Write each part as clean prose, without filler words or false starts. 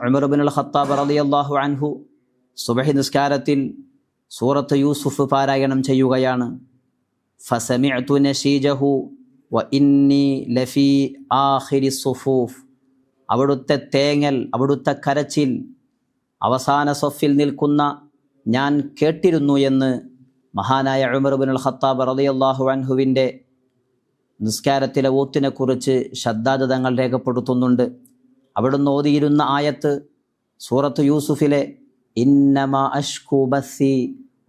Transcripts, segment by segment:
ഉമർ ഇബ്നുൽ Khattab റളിയല്ലാഹു അൻഹു സുബ്ഹി നിസ്കാരത്തിൽ സൂറത്ത് യൂസുഫ് പാരായണം ചെയ്യുകയാണ്. ഫസമിഅ്തു നശീജഹു വ ഇന്നി ലഫീ ആഖിരി സുഫൂഫ്. അവിടുത്തെ തേങ്ങൽ, അവിടുത്തെ കരച്ചിൽ അവസാന സഫിൽ നിൽക്കുന്ന ഞാൻ കേട്ടിരുന്നു എന്ന് മഹാനായ ഉമർ ഇബ്നുൽ ഖത്താബ് റളിയല്ലാഹു അൻഹുവിൻ്റെ നിസ്കാരത്തിലെ ഓത്തിനെക്കുറിച്ച് ശദ്ദാദ് തങ്ങൾ രേഖപ്പെടുത്തുന്നുണ്ട്. അവിടുന്ന് ഓതിയിരുന്ന ആയത്ത് സൂറത്ത് യൂസുഫിലെ ഇന്നമാ അഷ്കു ബസ്സി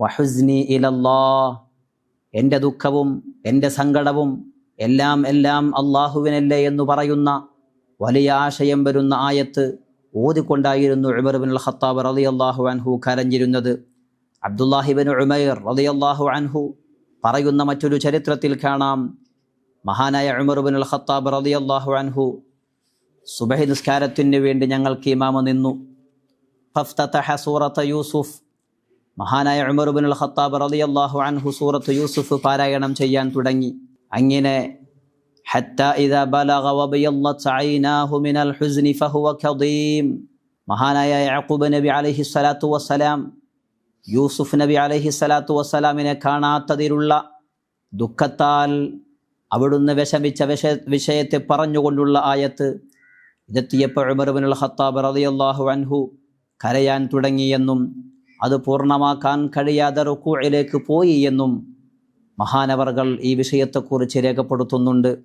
വഹുസ്നി ഇലല്ലാഹ്, എൻ്റെ ദുഃഖവും എൻ്റെ സങ്കടവും എല്ലാം അള്ളാഹുവിനല്ലേ എന്ന് പറയുന്ന വലിയ ആശയം വരുന്ന ആയത്ത് ഓതിക്കൊണ്ടായിരുന്നു ഉമർ ഇബ്നുൽ ഖത്താബ് റളിയല്ലാഹു അൻഹു കരഞ്ഞിരുന്നത്. അബ്ദുല്ലാഹി ഇബ്നു ഉമൈർ റളിയല്ലാഹു അൻഹു പറയുന്ന മറ്റൊരു ചരിത്രത്തിൽ കാണാം, മഹാനായ ഉമർ ഇബ്നുൽ ഖത്താബ് റളിയല്ലാഹു അൻഹു സുബഹി നിസ്കാരത്തിന് വേണ്ടി ഞങ്ങൾക്ക് ഇമാമ നിന്നു. ഫഫ്തതഹ സൂറത്ത് യൂസുഫ്, മഹാനായ ഉമർ ഇബ്നുൽ ഖത്താബ് റളിയല്ലാഹു അൻഹു സൂറത്ത് യൂസുഫ് പാരായണം ചെയ്യാൻ തുടങ്ങി. അങ്ങനെ ഹത്താ ഇദാ ബലഗ വബയല്ലത് ഐനാഹു മിനൽ ഹുസ്നി ഫഹുവ കദീം, മഹാനായ യാഖൂബ് നബി അലൈഹി സ്വലാത്തു വസ്സലാം യൂസുഫ് നബി അലൈഹി സ്വലാത്തു വസ്സലാമിനെ കാണാത്തതിലുള്ള ദുഃഖത്താൽ അവിടുന്ന് വിഷമിച്ച വിഷയത്തെ പറഞ്ഞുകൊണ്ടുള്ള ആയത്ത് ഇതെത്തിയപ്പോൾ ഉമർ ഇബ്നുൽ ഖത്താബ് റളിയല്ലാഹു അൻഹു കരയാൻ തുടങ്ങിയെന്നും അത് പൂർണ്ണമാക്കാൻ കഴിയാതെ റുകൂഇലേക്ക് പോയി എന്നും മഹാനവർകൾ ഈ വിഷയത്തെക്കുറിച്ച് രേഖപ്പെടുത്തുന്നുണ്ട്.